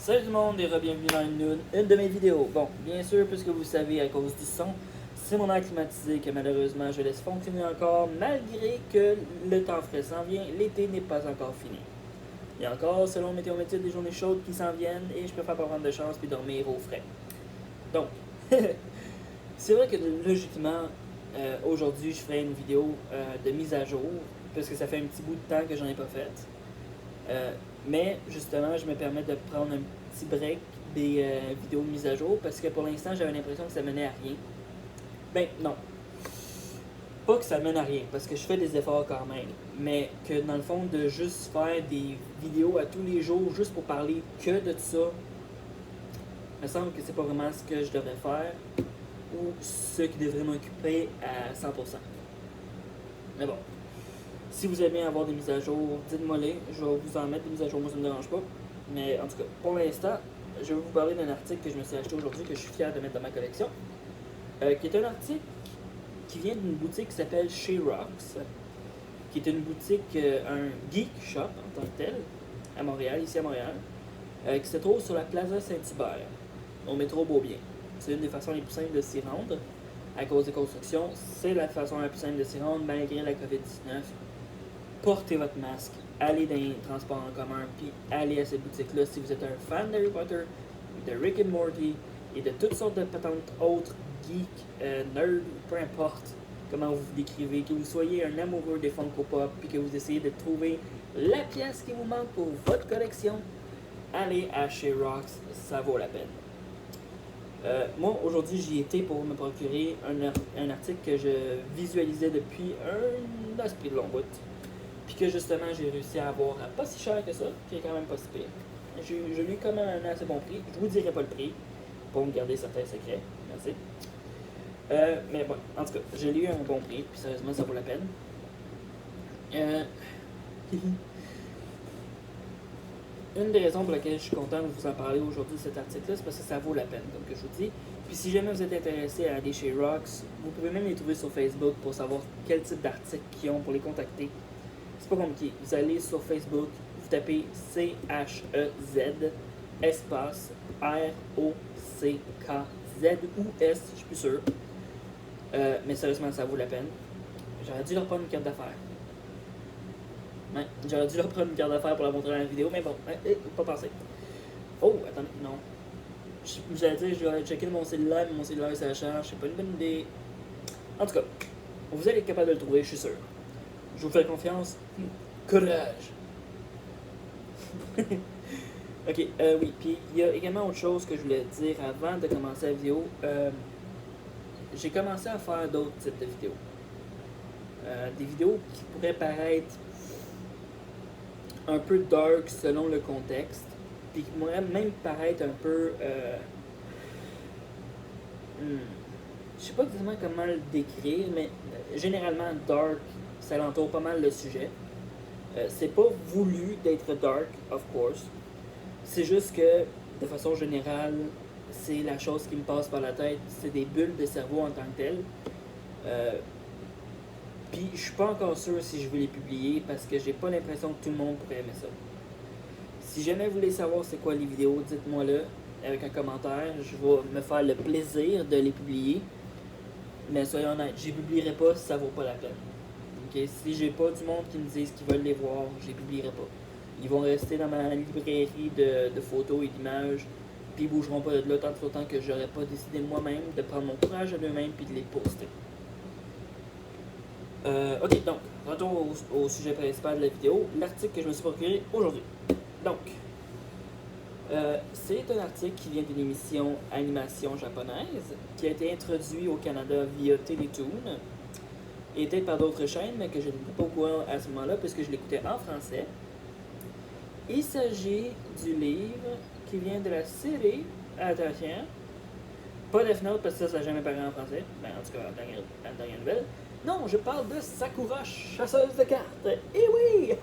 Salut tout le monde et re-bienvenue dans une de mes vidéos. Bon, bien sûr, puisque vous savez, à cause du son, c'est mon air climatisé que malheureusement je laisse fonctionner encore, malgré que le temps frais s'en vient, l'été n'est pas encore fini. Il y a encore, selon Météo Météo, des journées chaudes qui s'en viennent et je préfère pas prendre de chance puis dormir au frais. Donc, c'est vrai que logiquement, aujourd'hui je ferai une vidéo de mise à jour, parce que ça fait un petit bout de temps que j'en ai pas fait. Mais justement, je me permets de prendre un petit break des vidéos de mise à jour parce que pour l'instant, j'avais l'impression que ça menait à rien. Ben non. Pas que ça mène à rien, parce que je fais des efforts quand même. Mais que dans le fond, de juste faire des vidéos à tous les jours juste pour parler que de ça, me semble que c'est pas vraiment ce que je devrais faire ou ce qui devrait m'occuper à 100%. Mais bon. Si vous aimez avoir des mises à jour, dites-moi-les. Je vais vous en mettre des mises à jour, moi ça me dérange pas. Mais en tout cas, pour l'instant, je vais vous parler d'un article que je me suis acheté aujourd'hui, que je suis fier de mettre dans ma collection. Qui est un article qui vient d'une boutique qui s'appelle Chez Rocks, qui est une boutique, un geek shop en tant que tel, à Montréal, ici à Montréal, qui se trouve sur la Plaza Saint-Hubert, au métro Beaubien. C'est une des façons les plus simples de s'y rendre. À cause des constructions, c'est la façon la plus simple de s'y rendre malgré la COVID-19. Portez votre masque, allez dans les transports en commun, puis allez à cette boutique-là si vous êtes un fan d'Harry Potter, de Rick and Morty et de toutes sortes de patentes autres, geeks, nerds, peu importe comment vous vous décrivez, que vous soyez un amoureux des Funko Pop, puis que vous essayez de trouver la pièce qui vous manque pour votre collection, allez à Chez Rocks, ça vaut la peine. Moi, aujourd'hui, j'y étais pour me procurer un article que je visualisais depuis un esprit de long bout. Puis que justement, j'ai réussi à avoir à pas si cher que ça, qui est quand même pas si pire. Je l'ai eu quand même à un assez bon prix. Je vous dirai pas le prix, pour me garder certains secrets. Merci. Mais bon, en tout cas, je l'ai eu à un bon prix, puis sérieusement, ça vaut la peine. Une des raisons pour lesquelles je suis content de vous en parler aujourd'hui de cet article-là, c'est parce que ça vaut la peine, comme que je vous dis. Puis si jamais vous êtes intéressé à aller chez Rocks, vous pouvez même les trouver sur Facebook pour savoir quel type d'articles ils ont pour les contacter. C'est pas compliqué. Vous allez sur Facebook, vous tapez CHEZ, espace ROCKZ ou S, je suis plus sûr. Mais sérieusement, ça vaut la peine. J'aurais dû leur prendre une carte d'affaires. Ouais, j'aurais dû leur prendre une carte d'affaires pour la montrer dans la vidéo, mais bon, pas penser. Oh, attendez, non. J'allais dire, je dois checker mon cellulaire, mais mon cellulaire ça charge, c'est pas une bonne idée. En tout cas, vous allez être capable de le trouver, je suis sûr. Je vous fais confiance. Courage! Ok, oui, puis il y a également autre chose que je voulais dire avant de commencer la vidéo. J'ai commencé à faire d'autres types de vidéos. Des vidéos qui pourraient paraître un peu dark selon le contexte, puis qui pourraient même paraître un peu... je sais pas exactement comment le décrire, mais généralement dark, ça l'entoure pas mal le sujet. C'est pas voulu d'être dark, of course. C'est juste que, de façon générale, c'est la chose qui me passe par la tête. C'est des bulles de cerveau en tant que telles. Puis je suis pas encore sûr si je vais les publier parce que j'ai pas l'impression que tout le monde pourrait aimer ça. Si jamais vous voulez savoir c'est quoi les vidéos, dites-moi-le avec un commentaire. Je vais me faire le plaisir de les publier. Mais soyons honnêtes, je les publierai pas si ça vaut pas la peine. Okay? Si j'ai pas du monde qui me dise qu'ils veulent les voir, je les publierai pas. Ils vont rester dans ma librairie de photos et d'images, puis ils bougeront pas de là tant que que j'aurais pas décidé moi-même de prendre mon courage à deux-mêmes puis de les poster. Ok, donc, retour au sujet principal de la vidéo, l'article que je me suis procuré aujourd'hui. Donc, c'est un article qui vient d'une émission animation japonaise qui a été introduit au Canada via Télétoon et peut-être par d'autres chaînes, mais que je n'étais pas au courant à ce moment-là puisque je l'écoutais en français. Il s'agit du livre qui vient de la série, attention, pas Death Note parce que ça n'a jamais paru en français, ben en tout cas la dernière nouvelle. Non, je parle de Sakura, chasseuse de cartes. Eh oui!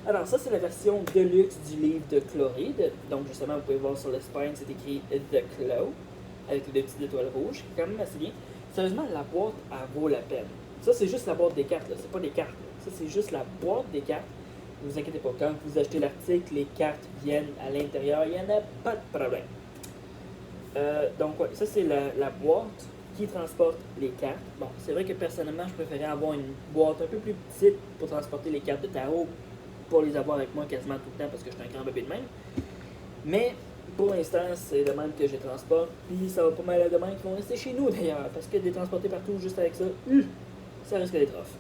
Alors ça c'est la version deluxe du livre de Chloride. Donc justement vous pouvez voir sur le spine c'est écrit The Claw avec les deux petites étoiles rouges, qui est quand même assez bien. Sérieusement la boîte elle vaut la peine. Ça c'est juste la boîte des cartes là, c'est pas des cartes. Là. Ça c'est juste la boîte des cartes. Ne vous inquiétez pas, quand vous achetez l'article, les cartes viennent à l'intérieur, il n'y en a pas de problème. Donc, ouais, ça c'est la boîte qui transporte les cartes. Bon, c'est vrai que personnellement, je préférais avoir une boîte un peu plus petite pour transporter les cartes de tarot, pour les avoir avec moi quasiment tout le temps parce que je suis un grand bébé de même. Mais pour l'instant, c'est le même que je transporte, puis ça va pas mal de même qui vont rester chez nous d'ailleurs, parce que de les transporter partout juste avec ça, ça risque d'être off.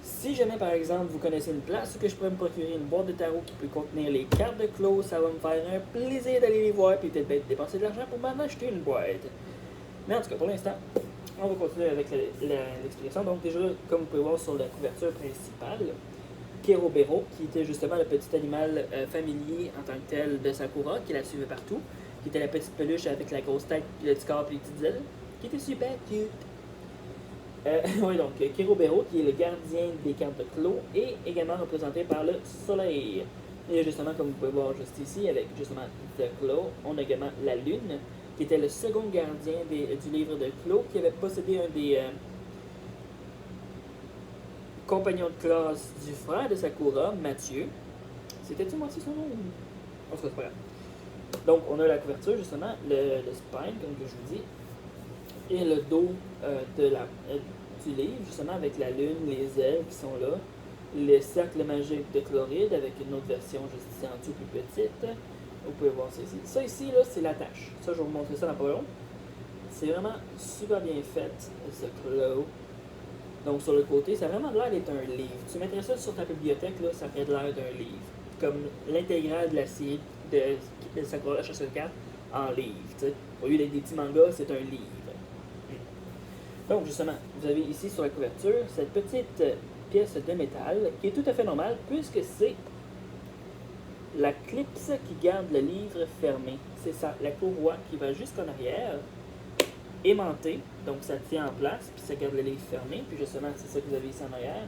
Si jamais par exemple vous connaissez une place où que je pourrais me procurer une boîte de tarot qui peut contenir les cartes de clos, ça va me faire un plaisir d'aller les voir puis peut-être dépenser de l'argent pour m'en acheter une boîte. Mais en tout cas, pour l'instant, on va continuer avec l'explication. Donc déjà, comme vous pouvez voir sur la couverture principale, Kerobero, qui était justement le petit animal familier en tant que tel de Sakura, qui la suivait partout, qui était la petite peluche avec la grosse tête, le petit corps et les petites ailes, qui était super cute. Oui, donc Kerobero, qui est le gardien des cartes de clos, est également représenté par le soleil. Et justement, comme vous pouvez voir juste ici, avec justement The Claw, on a également la lune, qui était le second gardien du livre de Claw, qui avait possédé un des compagnons de classe du frère de Sakura, Mathieu. C'était-tu moi aussi son nom? En tout cas, c'est pas grave. Donc, on a la couverture, justement, le spine, comme que je vous dis, et le dos du livre, justement, avec la lune, les ailes qui sont là, le cercle magique de Chloride, avec une autre version juste ici en dessous, plus petite. Vous pouvez voir ça ici. Ça ici, là, c'est l'attache. Ça, je vais vous montrer ça dans pas long. C'est vraiment super bien fait, ce Claw. Donc, sur le côté, ça a vraiment l'air d'être un livre. Tu mettrais ça sur ta bibliothèque, là, ça ferait l'air d'un livre. Comme l'intégrale de la série de Sakura la chasse aux cartes en livre. T'sais. Au lieu d'être des petits mangas, c'est un livre. Donc, justement, vous avez ici sur la couverture cette petite pièce de métal qui est tout à fait normale puisque c'est la clipse qui garde le livre fermé. C'est ça, la courroie qui va jusqu'en arrière, aimantée, donc ça tient en place, puis ça garde le livre fermé. Puis justement, c'est ça que vous avez ici en arrière,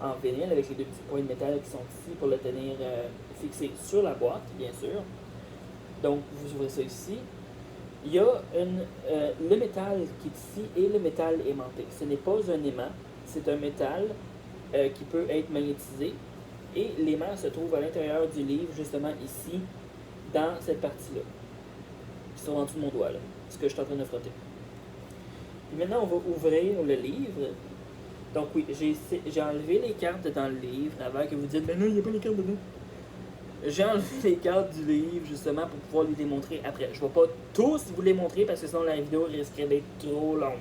en vinyle, avec les deux petits points de métal qui sont ici pour le tenir fixé sur la boîte, bien sûr. Donc, vous ouvrez ça ici. Il y a le métal qui est ici et le métal aimanté. Ce n'est pas un aimant, c'est un métal qui peut être magnétisé. Et l'aimant se trouve à l'intérieur du livre, justement ici, dans cette partie-là, qui sont en dessous de mon doigt, là, ce que je suis en train de frotter. Et maintenant, on va ouvrir le livre. Donc oui, j'ai enlevé les cartes dans le livre, avant que vous dites, ben non, il n'y a pas les cartes dedans. J'ai enlevé les cartes du livre, justement, pour pouvoir les démontrer après. Je ne vais pas tous vous les montrer, parce que sinon la vidéo risquerait d'être trop longue.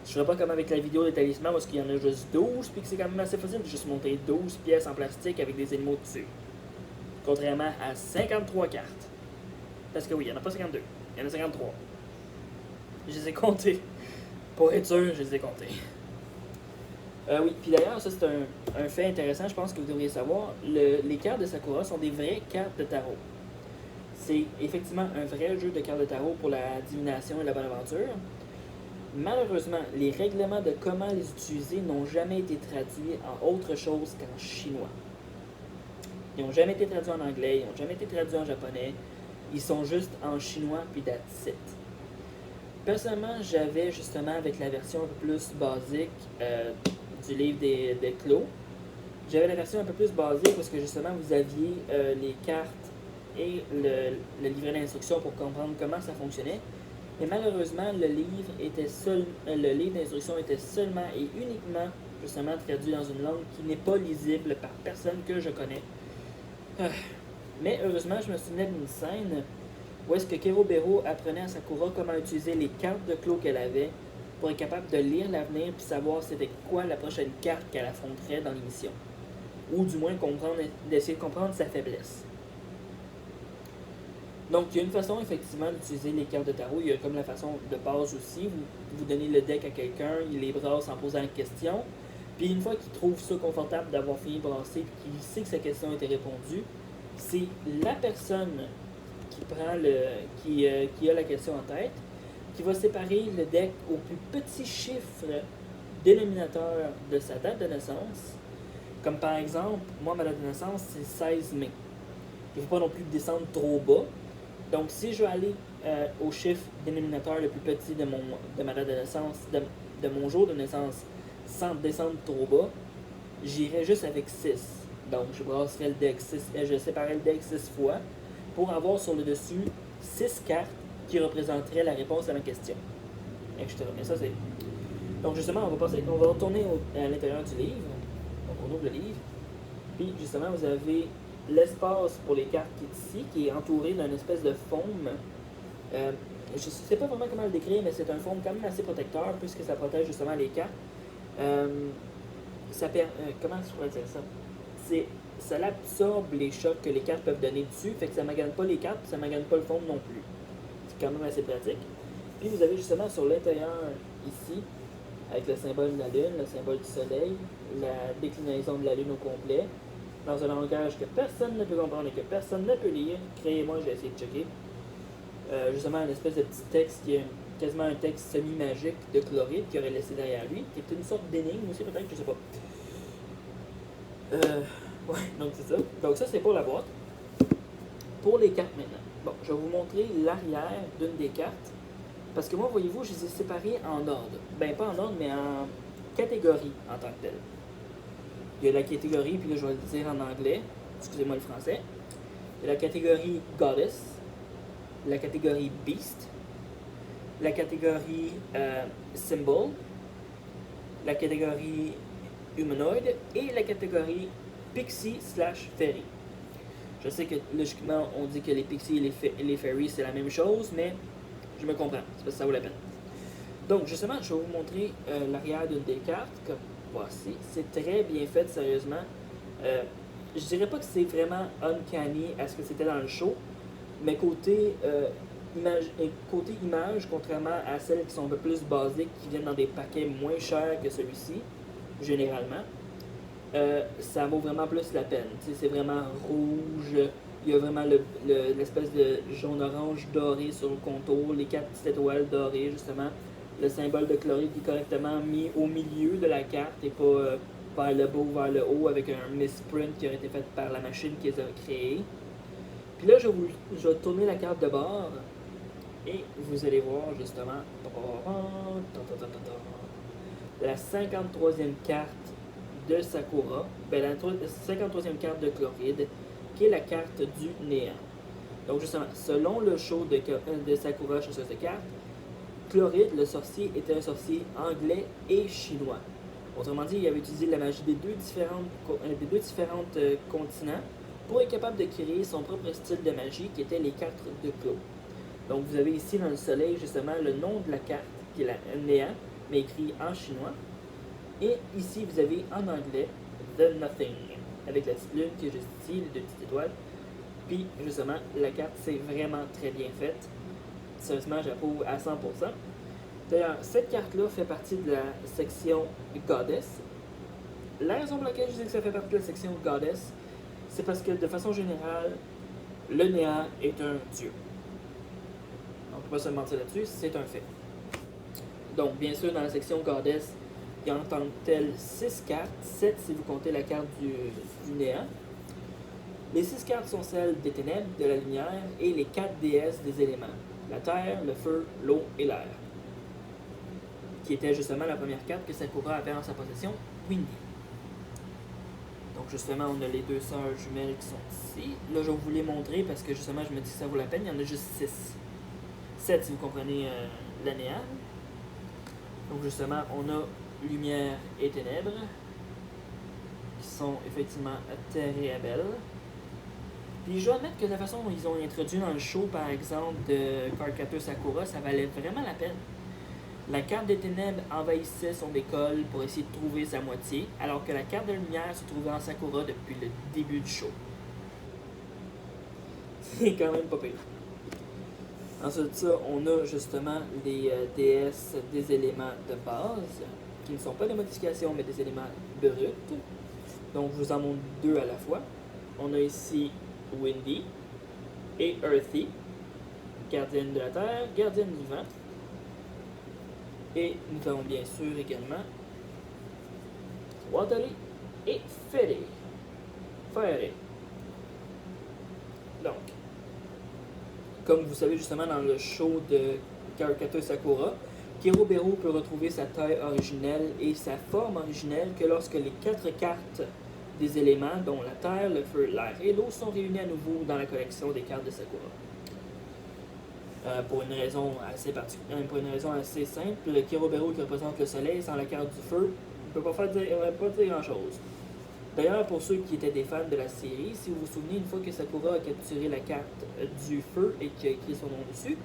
Je ne ferai pas comme avec la vidéo des talismans, parce qu'il y en a juste 12, puis que c'est quand même assez facile de juste monter 12 pièces en plastique avec des animaux dessus. Contrairement à 53 cartes. Parce que oui, il n'y en a pas 52, il y en a 53. Je les ai comptés. Pour être sûr, je les ai comptés. Oui, puis d'ailleurs, ça c'est un fait intéressant, je pense que vous devriez savoir. Les cartes de Sakura sont des vraies cartes de tarot. C'est effectivement un vrai jeu de cartes de tarot pour la divination et la bonne aventure. Malheureusement, les règlements de comment les utiliser n'ont jamais été traduits en autre chose qu'en chinois. Ils n'ont jamais été traduits en anglais, ils n'ont jamais été traduits en japonais. Ils sont juste en chinois puis that's it. Personnellement, j'avais justement avec la version un peu plus basique du livre des Clos. J'avais la version un peu plus basique parce que justement vous aviez les cartes et le livret d'instruction pour comprendre comment ça fonctionnait. Mais malheureusement, le livre d'instruction était seulement et uniquement justement traduit dans une langue qui n'est pas lisible par personne que je connais. Mais heureusement, je me souvenais d'une scène où est-ce que Kerobero apprenait à Sakura comment utiliser les cartes de clos qu'elle avait pour être capable de lire l'avenir puis savoir c'était quoi la prochaine carte qu'elle affronterait dans l'émission. Ou du moins d'essayer de comprendre sa faiblesse. Donc, il y a une façon effectivement d'utiliser les cartes de tarot. Il y a comme la façon de base aussi. Vous donnez le deck à quelqu'un, il les brasse en posant une question. Puis une fois qu'il trouve ça confortable d'avoir fini de brasser et qu'il sait que sa question a été répondue, c'est la personne qui a la question en tête qui va séparer le deck au plus petit chiffre dénominateur de sa date de naissance. Comme par exemple, moi, ma date de naissance, c'est 16 mai. Il ne faut pas non plus descendre trop bas. Donc, si je veux aller au chiffre dénominateur le plus petit de ma date de naissance, de mon jour de naissance, sans descendre trop bas, j'irai juste avec 6. Donc, je séparais le deck 6 fois pour avoir sur le dessus 6 cartes qui représenteraient la réponse à ma question, etc. Mais ça, c'est. Donc, justement, on va retourner à l'intérieur du livre. Donc, on ouvre le livre. Puis, justement, vous avez l'espace pour les cartes qui est ici, qui est entouré d'une espèce de foam. Je ne sais pas vraiment comment le décrire, mais c'est un foam quand même assez protecteur, puisque ça protège justement les cartes. Comment je pourrais dire ça? Ça absorbe les chocs que les cartes peuvent donner dessus, fait que ça ne magane pas les cartes, ça ne magane pas le foam non plus. C'est quand même assez pratique. Puis vous avez justement sur l'intérieur ici, avec le symbole de la lune, le symbole du soleil, la déclinaison de la lune au complet, dans un langage que personne ne peut comprendre et que personne ne peut lire. Créez-moi, je vais essayer de checker. Justement, une espèce de petit texte qui est quasiment un texte semi-magique de Chloride qu'il aurait laissé derrière lui, qui est une sorte d'énigme aussi, peut-être, je sais pas. Ouais, donc c'est ça. Donc ça, c'est pour la boîte. Pour les cartes maintenant. Bon, je vais vous montrer l'arrière d'une des cartes. Parce que moi, voyez-vous, je les ai séparées en ordre. Ben, pas en ordre, mais en catégorie en tant que telle. Il y a la catégorie, puis là, je vais le dire en anglais. Excusez-moi le français. Il y a la catégorie Goddess, la catégorie Beast, la catégorie Symbol, la catégorie Humanoid et la catégorie Pixie/Fairy. Je sais que logiquement, on dit que les Pixies et les Fairies, c'est la même chose, mais je me comprends, c'est parce que ça vaut la peine. Donc, justement, je vais vous montrer l'arrière d'une des cartes, comme voici. C'est très bien fait, sérieusement. Je dirais pas que c'est vraiment uncanny à ce que c'était dans le show, mais côté image, contrairement à celles qui sont un peu plus basiques, qui viennent dans des paquets moins chers que celui-ci, généralement, ça vaut vraiment plus la peine. C'est vraiment rouge, il y a vraiment l'espèce de jaune-orange doré sur le contour, les 4 petites étoiles dorées, justement. Le symbole de Chloride qui est correctement mis au milieu de la carte et pas vers le bas ou vers le haut avec un misprint qui aurait été fait par la machine qui les a créés. Puis là, je vais tourner la carte de bord et vous allez voir justement la 53e carte de Sakura, la 53e carte de Chloride, qui est la carte du néant. Donc justement, selon le show de Sakura, chasseuse de cartes, Chloride, le sorcier, était un sorcier anglais et chinois. Autrement dit, il avait utilisé la magie des deux différents continents pour être capable de créer son propre style de magie qui était les cartes de Clos. Donc vous avez ici dans le soleil justement le nom de la carte qui est la néant, mais écrit en chinois. Et ici vous avez en anglais The Nothing, avec la petite lune qui est juste ici, les 2 petites étoiles. Puis justement, la carte c'est vraiment très bien faite. Sérieusement, j'approuve à 100%. D'ailleurs, cette carte-là fait partie de la section Goddess. La raison pour laquelle je dis que ça fait partie de la section Goddess, c'est parce que de façon générale, le néant est un dieu. On ne peut pas se mentir là-dessus, c'est un fait. Donc, bien sûr, dans la section Goddess, il y a en tant que tel 6 cartes, 7 si vous comptez la carte du néant. Les 6 cartes sont celles des ténèbres, de la lumière et les 4 déesses des éléments. La terre, le feu, l'eau et l'air. Qui était justement la première carte que Sakura avait en sa possession, Windy. Donc justement, on a les 2 sœurs jumelles qui sont ici. Là, je vais vous les montrer parce que justement, je me dis que ça vaut la peine. Il y en a juste 6. 7 si vous comprenez la néant. Donc justement, on a lumière et ténèbres qui sont effectivement terre et Abel. Puis je dois admettre que la façon dont ils ont introduit dans le show, par exemple, de Cardcaptor Sakura, ça valait vraiment la peine. La carte des ténèbres envahissait son école pour essayer de trouver sa moitié, alors que la carte de lumière se trouvait en Sakura depuis le début du show. C'est quand même pas pire. Ensuite de ça, on a justement les déesses des éléments de base, qui ne sont pas des modifications, mais des éléments bruts. Donc je vous en montre 2 à la fois. On a ici Windy et Earthy, gardienne de la terre, gardienne du vent. Et nous avons bien sûr également Watery et Fairy. Donc, comme vous savez justement dans le show de Cardcaptor Sakura, Kerobero peut retrouver sa taille originelle et sa forme originelle que lorsque les 4 cartes des éléments dont la terre, le feu, l'air et l'eau sont réunis à nouveau dans la collection des cartes de Sakura. Pour une raison assez particulière, pour une raison assez simple, le Kerobero qui représente le soleil sans la carte du feu ne peut pas dire grand chose. D'ailleurs, pour ceux qui étaient des fans de la série, si vous vous souvenez, une fois que Sakura a capturé la carte du feu et qui a écrit son nom dessus,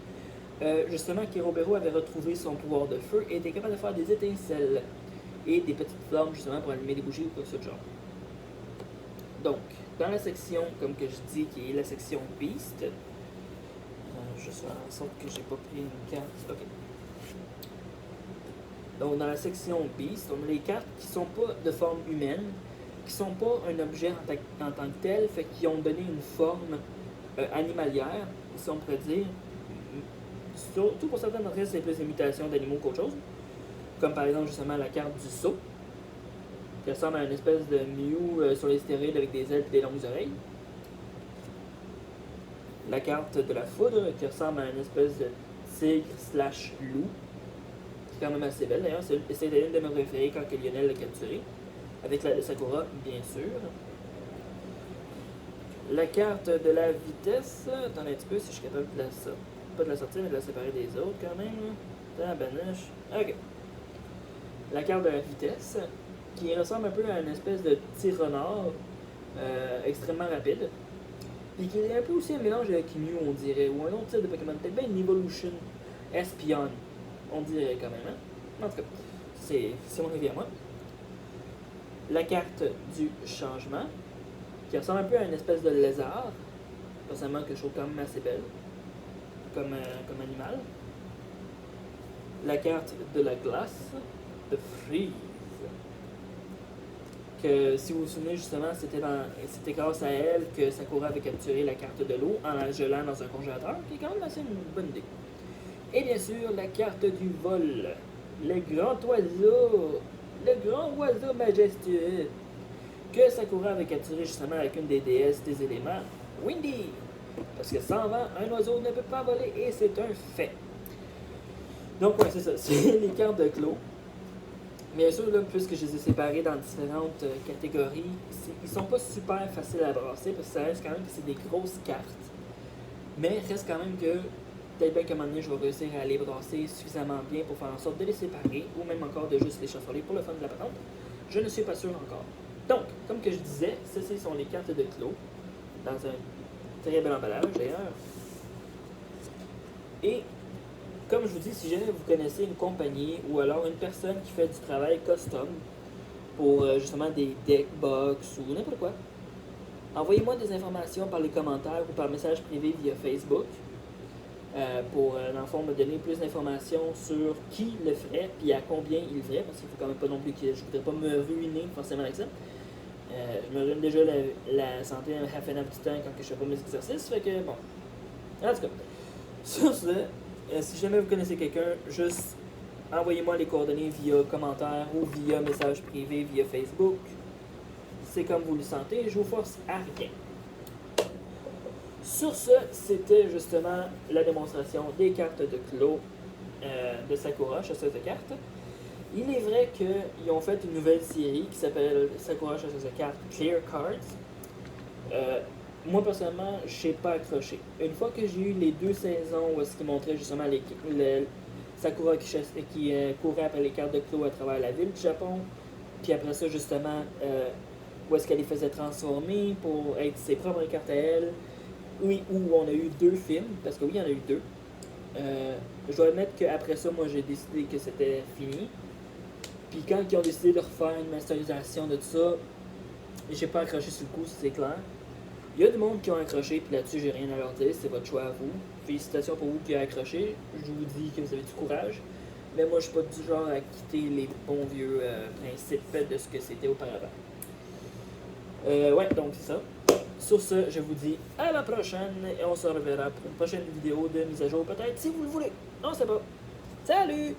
justement, Kerobero avait retrouvé son pouvoir de feu et était capable de faire des étincelles et des petites flammes justement pour allumer des bougies ou quoi que ce soit de genre. Donc, dans la section, comme que je dis, qui est la section Beast, je fais en sorte que j'ai pas pris une carte. Ok. Donc, dans la section Beast, on a les cartes qui sont pas de forme humaine, qui sont pas un objet en tant que tel, fait qu'ils ont donné une forme animalière, si on pourrait dire. Surtout pour certaines d'entre elles, c'est plus des mutations d'animaux qu'autre chose. Comme par exemple justement la carte du saut, qui ressemble à une espèce de Mew sur les stéroïdes avec des ailes et des longues oreilles. La carte de la foudre, qui ressemble à une espèce de tigre/loup, qui est quand même assez belle d'ailleurs. C'était une de mes préférées quand Lionel l'a capturé, avec la de Sakura, bien sûr. La carte de la vitesse, attendez un petit peu si je suis capable de pas de la sortir, mais de la séparer des autres quand même. Tabarnouche. Ok. La carte de la vitesse, qui ressemble un peu à une espèce de petit renard extrêmement rapide. Puis qui est un peu aussi un mélange avec Mew, on dirait, ou un autre type de Pokémon, peut-être bien une Evolution Espion, on dirait quand même. Hein? En tout cas, c'est mon avis à moi. La carte du changement, qui ressemble un peu à une espèce de lézard, personnellement que je trouve quand même assez belle, comme animal. La carte de la glace, de Freeze, que si vous vous souvenez justement, c'était grâce à elle que Sakura avait capturé la carte de l'eau en la gelant dans un congélateur, qui est quand même assez une bonne idée. Et bien sûr, la carte du vol, le grand oiseau majestueux, que Sakura avait capturé justement avec une des déesses des éléments, Windy. Parce que sans vent, un oiseau ne peut pas voler et c'est un fait. Donc ouais, c'est ça, c'est les cartes de Clos. Bien sûr, là, puisque je les ai séparés dans différentes catégories, ils sont pas super faciles à brasser parce que ça reste quand même que c'est des grosses cartes. Mais reste quand même que peut-être bien qu'à un moment donné, je vais réussir à les brasser suffisamment bien pour faire en sorte de les séparer ou même encore de juste les chauffer pour le fun de la patente. Je ne suis pas sûr encore. Donc, comme que je disais, ceci sont les cartes de Clos dans un très bel emballage d'ailleurs. Et comme je vous dis, si jamais vous connaissez une compagnie ou alors une personne qui fait du travail custom pour justement des deck box ou n'importe quoi, envoyez-moi des informations par les commentaires ou par message privé via Facebook pour, dans le fond, me donner plus d'informations sur qui le ferait et à combien il le ferait, parce qu'il faut quand même pas non plus que je voudrais pas me ruiner forcément avec ça. Je me ruine déjà la santé à half an du temps quand je fais pas mes exercices, fait que bon. En tout cas, sur ce, si jamais vous connaissez quelqu'un, juste envoyez-moi les coordonnées via commentaire ou via message privé via Facebook. C'est comme vous le sentez, je vous force à rien. Sur ce, c'était justement la démonstration des cartes de Clos de Sakura, chasseuse de cartes. Il est vrai qu'ils ont fait une nouvelle série qui s'appelle Sakura, chasseuse de cartes Clear Cards. Moi, personnellement, je n'ai pas accroché. Une fois que j'ai eu les 2 saisons où est-ce qu'ils montraient justement Sakura qui courait après les cartes de Clos à travers la ville du Japon, puis après ça, justement, où est-ce qu'elle les faisait transformer pour être ses propres cartes à elle, oui, où on a eu 2 films, parce que oui, il y en a eu 2. Je dois admettre qu'après ça, moi, j'ai décidé que c'était fini. Puis quand ils ont décidé de refaire une masterisation de tout ça, j'ai pas accroché sur le coup, c'est clair. Il y a du monde qui ont accroché, puis là-dessus, j'ai rien à leur dire, c'est votre choix à vous. Félicitations pour vous qui avez accroché, je vous dis que vous avez du courage. Mais moi, je suis pas du genre à quitter les bons vieux principes de ce que c'était auparavant. Ouais, donc c'est ça. Sur ce, je vous dis à la prochaine, et on se reverra pour une prochaine vidéo de mise à jour, peut-être, si vous le voulez. On sait pas. Salut!